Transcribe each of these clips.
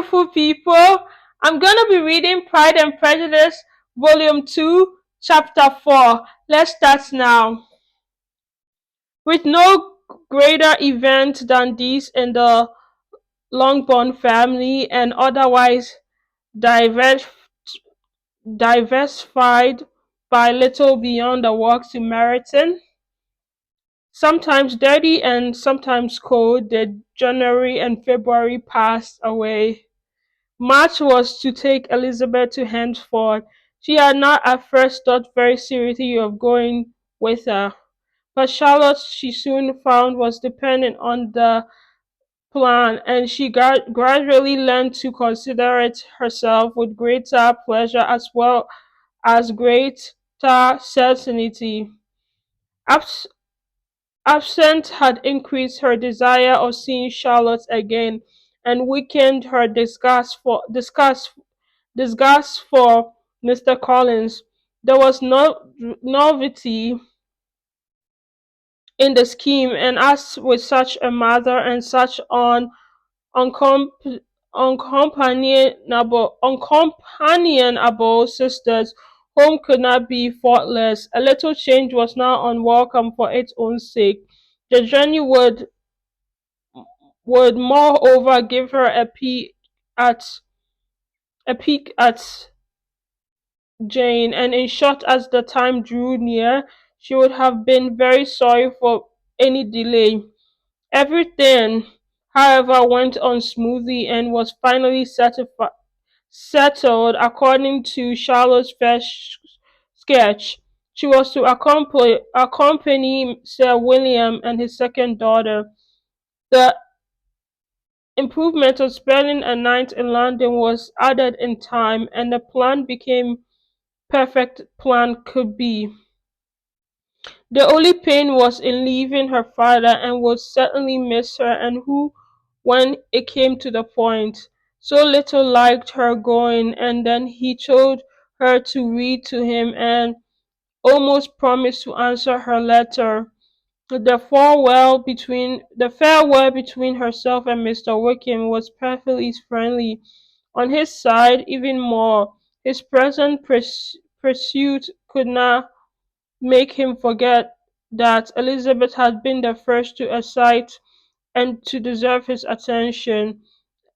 beautiful people. I'm going to be reading Pride and Prejudice, Volume 2, Chapter 4. Let's start now. With no greater event than this in the Longbourn family and otherwise divers- diversified by little beyond a walk to Meryton, sometimes dirty and sometimes cold, the January and February passed away. March was to take Elizabeth to Hertford. She had not at first thought very seriously of going with her, but Charlotte she soon found was dependent on the plan, and she gradually learned to consider it herself with greater pleasure as well as greater certainty. Abs- Absence had increased her desire of seeing Charlotte again, and weakened her disgust for Mr. Collins. There was no novelty in the scheme, and as with such a mother and such uncom- uncompanionable sisters, home could not be faultless. A little change was now unwelcome for its own sake. The journey would moreover give her at a peek at Jane, and in short, as the time drew near, she would have been very sorry for any delay. Everything, however, went on smoothly and was finally settled according to Charlotte's first sketch. She was to accompany Sir William and his second daughter. The improvement of spending a night in London was added in time, and the plan became perfect plan could be. The only pain was in leaving her father, and would certainly miss her, and who, when it came to the point, so little liked her going, and then he told her to read to him, and almost promised to answer her letter. The farewell between herself and Mr. Wickham was perfectly friendly. On his side, even more, his present pursuit could not make him forget that Elizabeth had been the first to excite and to deserve his attention,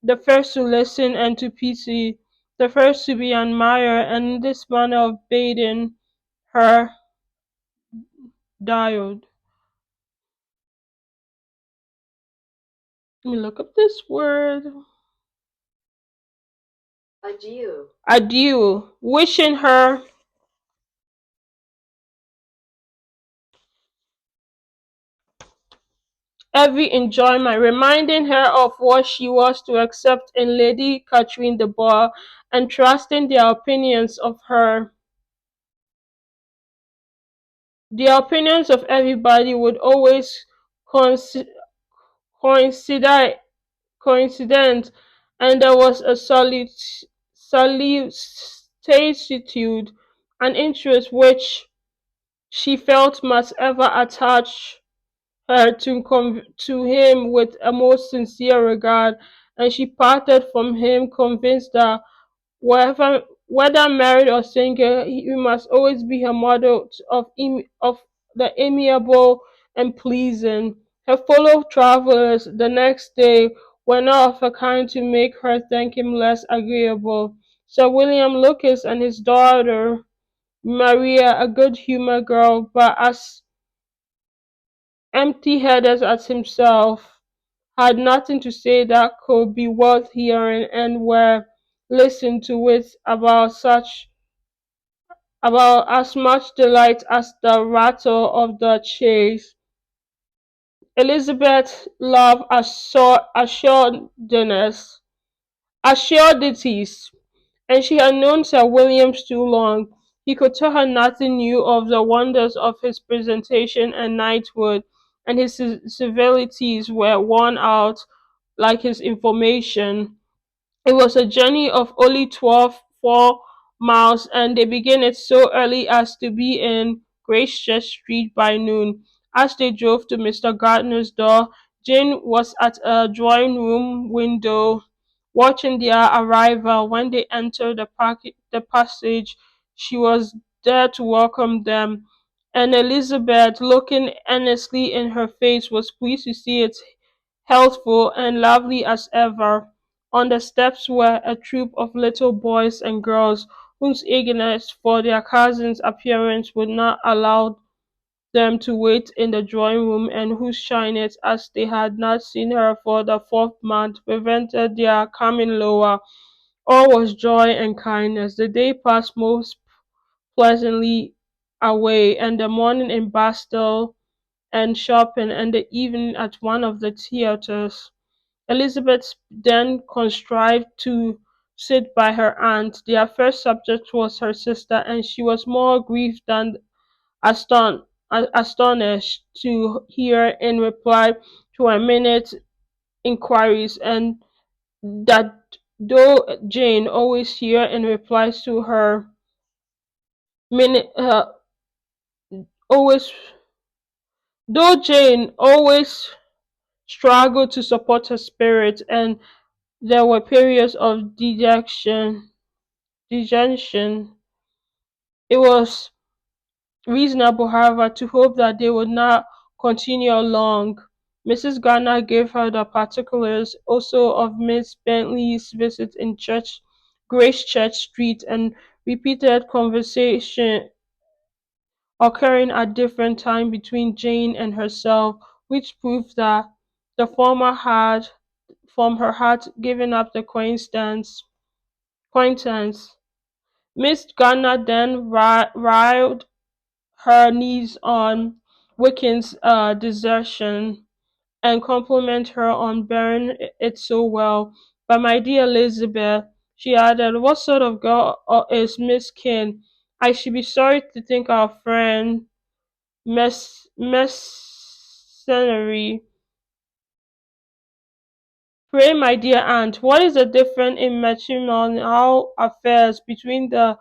the first to listen and to pity, the first to be admired, and this manner of bathing her diode. Let me look up this word. Adieu. Wishing her every enjoyment, reminding her of what she was to accept in Lady Catherine de Bois, and trusting their opinions of her. The opinions of everybody would always coinci- coincide, coincident, and there was a solicitude, an interest which she felt must ever attach her to him with a most sincere regard, and she parted from him convinced that whether married or single, he must always be a model of the amiable and pleasing. Her fellow travellers the next day were not of a kind to make her think him less agreeable. Sir William Lucas and his daughter Maria, a good-humoured girl, but as empty-headed as himself, had nothing to say that could be worth hearing, and were listened to with about as much delight as the rattle of the chaise. Elizabeth loved assuredness, and she had known Sir William too long. He could tell her nothing new of the wonders of his presentation and knighthood, and his civilities were worn out like his information. It was a journey of only 4 miles, and they began it so early as to be in Gracechurch Street by noon. As they drove to Mr. Gardner's door, Jane was at a drawing room window watching their arrival. When they entered the passage, she was there to welcome them, and Elizabeth, looking earnestly in her face, was pleased to see it healthful and lovely as ever. On the steps were a troop of little boys and girls whose eagerness for their cousin's appearance would not allow them to wait in the drawing room, and whose shyness, as they had not seen her for the fourth month, prevented their coming lower. All was joy and kindness. The day passed most pleasantly away, and the morning in Bastille and shopping, and the evening at one of the theatres. Elizabeth then contrived to sit by her aunt. Their first subject was her sister, and she was more grieved than astonished to hear in reply to her minute inquiries, and that though Jane always hear in replies to her minute always though Jane always struggled to support her spirit, and there were periods of dejection. It was reasonable, however, to hope that they would not continue long. Mrs. Garner gave her the particulars also of Miss Bentley's visit in Grace Church Street, and repeated conversation occurring at different times between Jane and herself, which proved that the former had, from her heart, given up the acquaintance. Miss Garner then riled her niece on Wickham's desertion, and compliment her on bearing it so well. But my dear Elizabeth, she added, what sort of girl is Miss King? I should be sorry to think our friend mercenary. Pray, my dear aunt, what is the difference in matrimonial affairs between the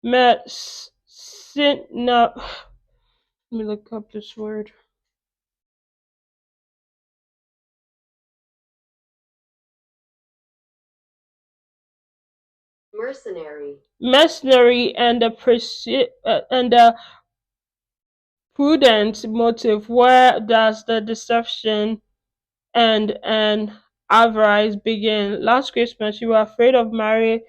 mercenary? Let me look up this word. Mercenary and the prudent motive. Where does the deception and avarice begin? Last Christmas, you were afraid of marry.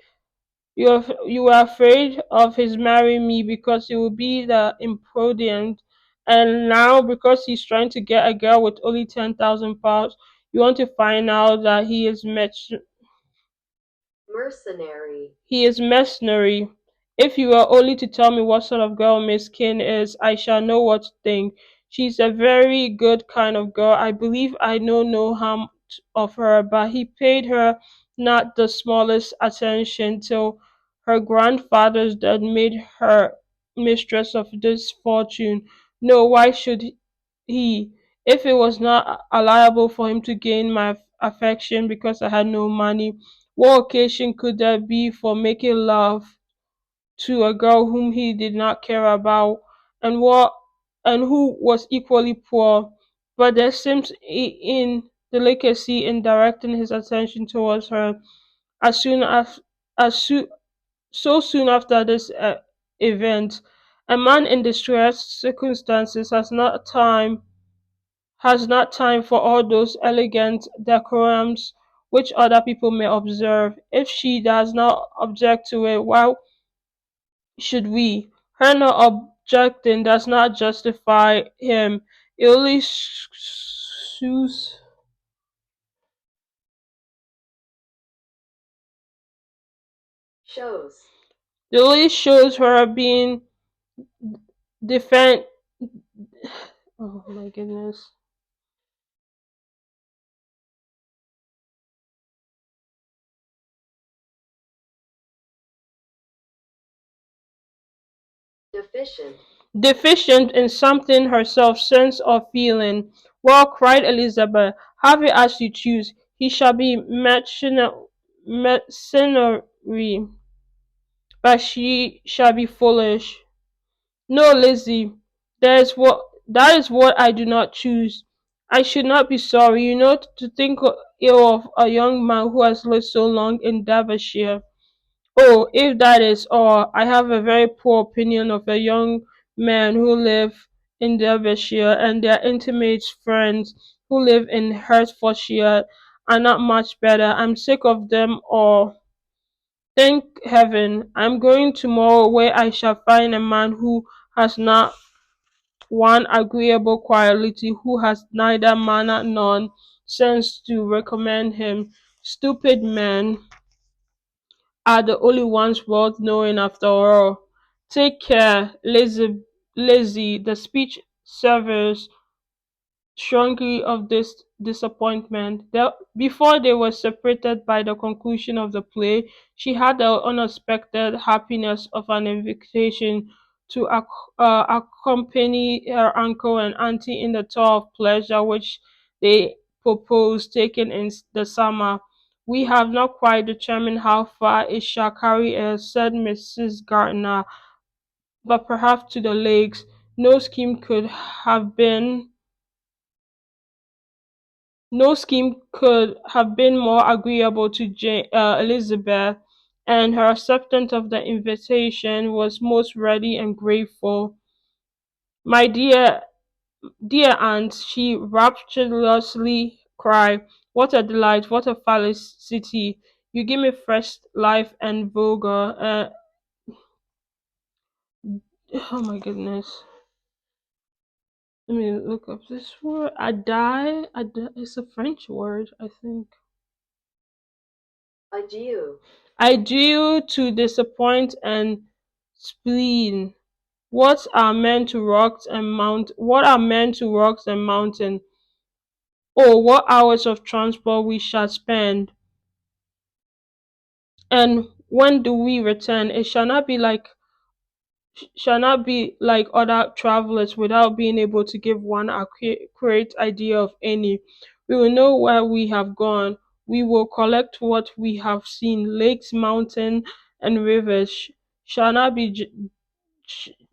You were afraid of his marrying me because he would be the imprudent, and now because he's trying to get a girl with only £10,000, you want to find out that he is mercenary. If you were only to tell me what sort of girl Miss King is, I shall know what to think. She's a very good kind of girl. I believe I know no harm of her, but he paid her not the smallest attention till her grandfather's death made her mistress of this fortune. No, why should he? If it was not allowable for him to gain my affection because I had no money, what occasion could there be for making love to a girl whom he did not care about, and who was equally poor? But there seems in delicacy in directing his attention towards her as soon as soo- so soon after this event. A man in distressed circumstances has not time for all those elegant decorums which other people may observe. If she does not object to it, why should we? Her not objecting does not justify him. It only shows, it only shows her being defend. Oh my goodness. Deficient in something herself, sense or feeling. Well, cried Elizabeth, have it as you choose. He shall be mercenary, but she shall be foolish. No, Lizzie, that is what I do not choose. I should not be sorry, to think ill of a young man who has lived so long in Derbyshire. Oh, if that is all, I have a very poor opinion of a young men who live in Derbyshire, and their intimate friends who live in Hertfordshire are not much better. I'm sick of them all. Thank heaven, I'm going tomorrow where I shall find a man who has not one agreeable quality, who has neither manner nor sense to recommend him. Stupid men are the only ones worth knowing after all. Take care, lazy. The speech servers strongly of this disappointment. Before they were separated by the conclusion of the play, she had the unexpected happiness of an invitation to accompany her uncle and auntie in the tour of pleasure which they proposed taking in the summer. We have not quite determined how far it shall carry us, said Mrs. Gardner, but perhaps to the lakes. No scheme could have been No scheme could have been more agreeable to Elizabeth, and her acceptance of the invitation was most ready and grateful. My dear aunt, she rapturously cried, what a delight, what a felicity! You give me fresh life and vigor. Oh my goodness. Let me look up this word. It's a French word, I think. I due to disappoint and spleen. What are meant to rocks and mountain? Oh, what hours of transport we shall spend, and when do we return? It shall not be like other travelers without being able to give one accurate idea of any. We will know where we have gone. We will collect what we have seen. Lakes, mountains, and rivers shall not be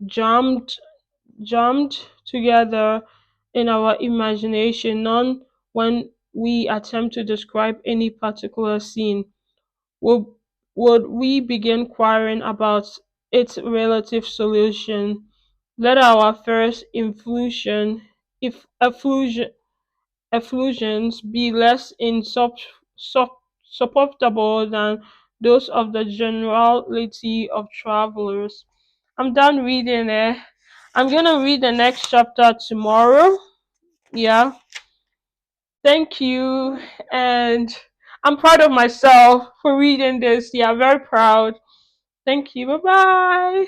jammed jammed together in our imagination, none when we attempt to describe any particular scene. Would, would we begin quarreling about its relative solution? Let our first if effusions be less insupportable than those of the generality of travelers. I'm done reading it. I'm gonna read the next chapter tomorrow. Yeah. Thank you. And I'm proud of myself for reading this. Yeah, very proud. Thank you. Bye bye.